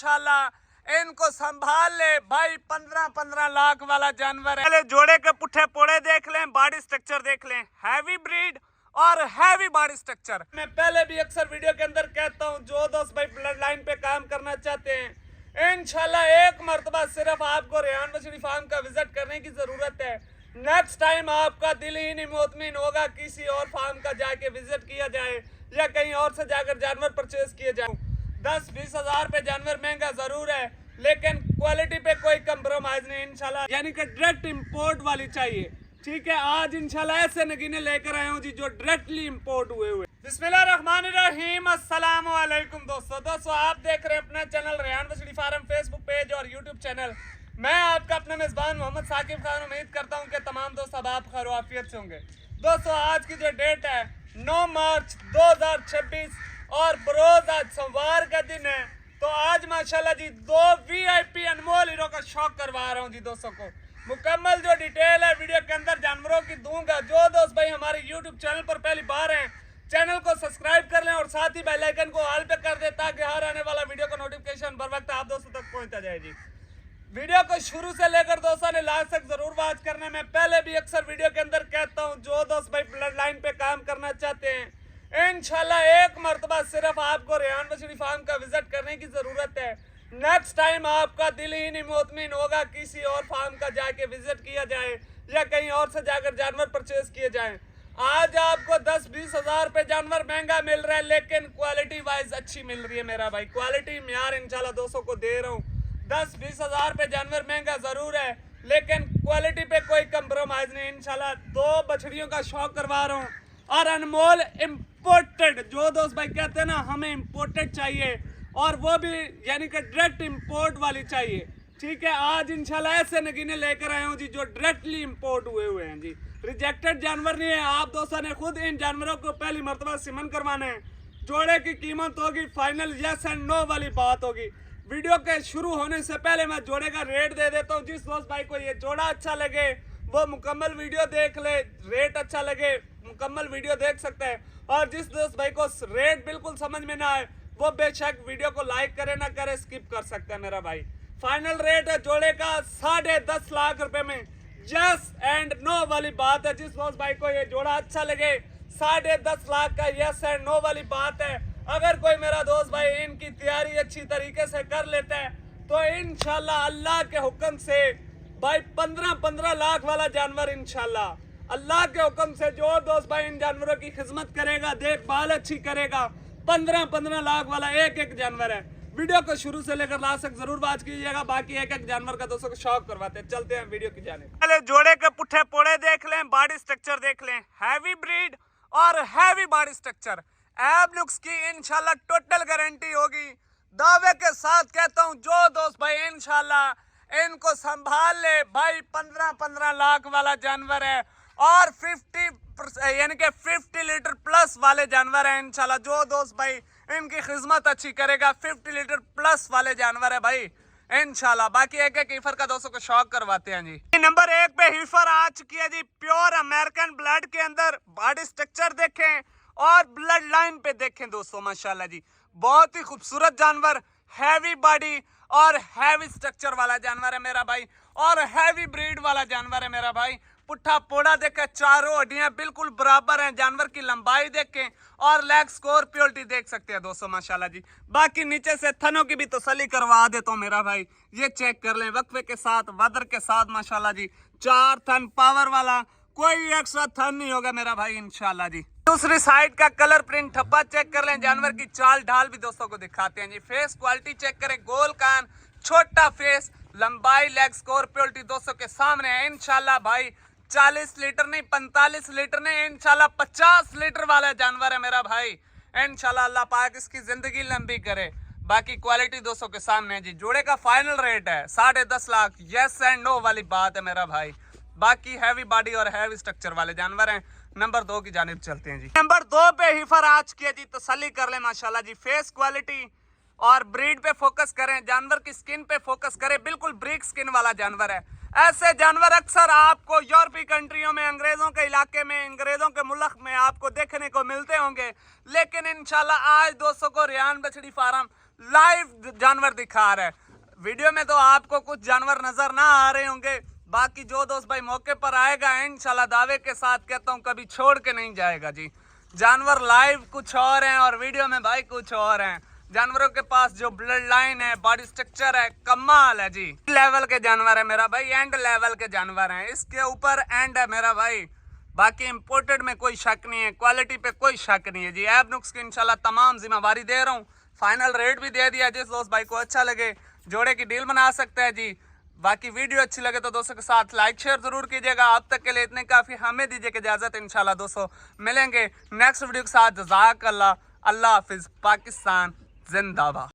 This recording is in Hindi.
इंशाल्लाह इनको संभाल ले भाई। 15-15 लाख वाला जानवर है। पहले जोड़े के पुट्ठे पोड़े देख लें, बॉडी स्ट्रक्चर देख लें, हैवी ब्रीड और हैवी बॉडी स्ट्रक्चर। मैं पहले भी अक्सर वीडियो के अंदर कहता हूँ, जो दोस्त भाई ब्लड लाइन पे काम करना चाहते हैं इंशाल्लाह एक मर्तबा सिर्फ आपको रेहान बछड़ी फार्म का विजिट करने की जरूरत है। नेक्स्ट टाइम आपका दिल ही नहीं मुतमिन होगा किसी और फार्म का जाके विजिट किया जाए या कहीं और से जाकर जानवर परचेज किए जाए। 10-20 हजार पे जानवर महंगा जरूर है, लेकिन क्वालिटी पे कोई कंप्रोमाइज नहीं इंशाल्लाह। यानी कि डायरेक्ट इंपोर्ट वाली चाहिए, ठीक है। आज इंशाल्लाह ऐसे नगीने लेकर आए हूँ जी जो डायरेक्टली इंपोर्ट हुए। बिस्मिल्लाहिर्रहमानिर्रहीम, अस्सलाम वालेकुम दोस्तों आप देख रहे हैं अपना चैनल रेहान बछड़ी फार्म फेसबुक पेज और यूट्यूब चैनल। मैं आपका अपना मेजबान मोहम्मद साकिब खान। उम्मीद करता हूँ कि तमाम दोस्त अब आप खैर आफियत से होंगे। दोस्तों आज की जो डेट है 9 मार्च 2026 और बरोज आज सोमवार का दिन है। तो आज माशाल्लाह जी 2 VIP अनमोल हीरो का शौक करवा रहा हूँ जी दोस्तों को। मुकम्मल जो डिटेल है वीडियो के अंदर जानवरों की दूंगा। जो दोस्त भाई हमारे यूट्यूब चैनल पर पहली बार हैं चैनल को सब्सक्राइब कर लें और साथ ही बेल आइकन को ऑल पे कर दें ताकि हर आने वाला वीडियो का नोटिफिकेशन बर वक्त आप दोस्तों तक पहुंचता जाए जी। वीडियो को शुरू से लेकर दोस्तों ने लास्ट तक जरूर वॉच करना। मैं पहले भी अक्सर वीडियो के अंदर कहता हूं, जो दोस्त भाई ब्लड लाइन पे काम करना चाहते हैं इंशाल्लाह एक मर्तबा सिर्फ आपको रेहान बछड़ी फार्म का विजिट करने की जरूरत है। नेक्स्ट टाइम आपका दिल ही नहीं मुतमिन होगा किसी और फार्म का जाके विजिट किया जाए या कहीं और से जाकर जानवर परचेज किए जाए। आज आपको 10-20 हजार पे जानवर महंगा मिल रहा है, लेकिन क्वालिटी वाइज अच्छी मिल रही है मेरा भाई। क्वालिटी म्यार इंशाल्लाह दोस्तों को दे रहा हूँ। 10-20 हजार पे जानवर महंगा जरूर है, लेकिन क्वालिटी पे कोई कंप्रोमाइज नहीं इंशाल्लाह। 2 बछड़ियों का शौक करवा रहा हूँ और अनमोल इम्पोर्टेड। जो दोस्त भाई कहते हैं ना हमें इम्पोर्टेड चाहिए और वो भी यानी कि डायरेक्ट इंपोर्ट वाली चाहिए, ठीक है। आज इंशाल्लाह ऐसे नगीने लेकर आए हूँ जी जो डायरेक्टली इंपोर्ट हुए हैं जी। रिजेक्टेड जानवर नहीं है। आप दोस्तों ने खुद इन जानवरों को पहली मर्तबा सिमन करवाना है। जोड़े की कीमत होगी फाइनल यस एंड नो वाली बात होगी। वीडियो के शुरू होने से पहले मैं जोड़े का रेट दे देता हूँ। जिस दोस्त भाई को ये जोड़ा अच्छा लगे वो मुकम्मल वीडियो देख ले, रेट अच्छा लगे मुकम्मल वीडियो देख सकता है। और जिस दोस्त भाई को रेट बिल्कुल समझ में ना आए वो बेशक वीडियो को लाइक करे ना करे स्किप कर सकता है मेरा भाई। फाइनल रेट है जोड़े का 10.5 लाख रुपए में, यस एंड नो वाली बात है। जिस दोस्त भाई को ये जोड़ा अच्छा लगे 10.5 लाख का यस एंड नो वाली बात है। अगर कोई मेरा दोस्त भाई इनकी तैयारी अच्छी तरीके से कर लेता है तो इंशाल्लाह अल्लाह के हुक्म से भाई 15-15 लाख वाला जानवर इंशाल्लाह अल्लाह के हुक्म से जो दोस्त भाई इन जानवरों की खिदमत करेगा, देखभाल अच्छी करेगा, 15-15 लाख वाला एक जानवर है। वीडियो को शुरू से लेकर लास्ट तक जरूर वॉच कीजिएगा। बाकी एक जानवर का दोस्तों को शौक करवाते हैं। चलते हैं वीडियो की जानिब। पहले जोड़े के पुट्ठे पोड़े देख लें, बॉडी स्ट्रक्चर देख लें, हैवी ब्रीड और हैवी बॉडी स्ट्रक्चर। एब लुक्स की इंशाल्लाह टोटल गारंटी होगी। दावे के साथ कहता हूँ जो दोस्त भाई इंशाल्लाह इनको संभाल ले भाई 15-15 लाख वाला जानवर है और 50 यानी कि 50 लीटर प्लस वाले जानवर है इंशाल्लाह। जो दोस्त भाई इनकी खिदमत अच्छी करेगा 50 लीटर प्लस वाले जानवर है भाई इंशाल्लाह। बाकी एक हीफर का दोस्तों को शौक करवाते हैं जी। नंबर 1 पे हीफर आ चुकी है जी, प्योर अमेरिकन ब्लड के अंदर। बॉडी स्ट्रक्चर देखें और ब्लड लाइन पे देखें दोस्तों माशाल्लाह जी, बहुत ही खूबसूरत जानवर, हैवी बॉडी और हैवी स्ट्रक्चर वाला जानवर है मेरा भाई और हैवी ब्रीड वाला जानवर है मेरा भाई। पुट्ठा पोड़ा देखें, चारों हड्डियां बिल्कुल बराबर हैं। जानवर की लंबाई देखें और लेग स्कॉर्पियोलिटी देख सकते हैं दोस्तों माशाल्लाह जी। बाकी नीचे से थनों की भी तसल्ली करवा देता हूँ मेरा भाई, ये चेक कर लें वक्फे के साथ, वदर के साथ माशाल्लाह जी। 4 थन पावर वाला, कोई एक्स्ट्रा थन नहीं होगा मेरा भाई इंशाल्लाह जी। दूसरी साइड का कलर प्रिंट ठप्पा चेक कर लें। जानवर की चाल ढाल भी दोस्तों को दिखाते हैं जी। फेस क्वालिटी चेक करें, गोल कान, छोटा फेस, लंबाई, लेग स्कॉर्पियोलिटी दोस्तों के सामने है इंशाल्लाह भाई। 40 लीटर नहीं, 45 लीटर नहीं, इंशाल्लाह 50 लीटर वाला जानवर है मेरा भाई इंशाल्लाह। अल्लाह पाक इसकी जिंदगी लंबी करे। बाकी क्वालिटी दोस्तों के सामने है जी। जोड़े का फाइनल रेट है 10.5 लाख, यस एंड नो वाली बात है मेरा भाई। बाकी हैवी बॉडी और हैवी स्ट्रक्चर वाले जानवर हैं। नंबर 2 की जानिब चलते हैं जी। नंबर 2 पे हीफर आज किया जी, तसल्ली कर ले माशाल्लाह जी। फेस क्वालिटी और ब्रीड पे फोकस करें, जानवर की स्किन पे फोकस करें, बिल्कुल ब्रिक स्किन वाला जानवर है। ऐसे जानवर अक्सर आपको यूरोपीय कंट्रियों में, अंग्रेजों के इलाके में, अंग्रेजों के मुल्क में आपको देखने को मिलते होंगे, लेकिन इंशाल्लाह आज दोस्तों को रेहान बछड़ी फार्म लाइव जानवर दिखा रहा है। वीडियो में तो आपको कुछ जानवर नजर ना आ रहे होंगे, बाकी जो दोस्त भाई मौके पर आएगा इंशाल्लाह दावे के साथ कहता हूँ कभी छोड़ के नहीं जाएगा जी। जानवर लाइव कुछ और हैं और वीडियो में भाई कुछ और हैं। जानवरों के पास जो ब्लड लाइन है, बॉडी स्ट्रक्चर है, कमाल है जी। लेवल के जानवर है मेरा भाई, एंड लेवल के जानवर हैं, इसके ऊपर एंड है मेरा भाई। बाकी इंपोर्टेड में कोई शक नहीं है, क्वालिटी पे कोई शक नहीं है जी। ऐब नुक्स की इंशाल्लाह तमाम जिम्मेवारी दे रहा हूँ, फाइनल रेट भी दे दिया। जिस दोस्त भाई को अच्छा लगे जोड़े की डील बना सकता है जी। बाकी वीडियो अच्छी लगे तो दोस्तों के साथ लाइक शेयर जरूर कीजिएगा। अब तक के लिए इतने काफी, हमें दीजिए इजाजत। इंशाल्लाह दोस्तों मिलेंगे नेक्स्ट वीडियो के साथ। जज़ाकल्लाह, अल्लाह हाफिज, पाकिस्तान जिंदाबाद।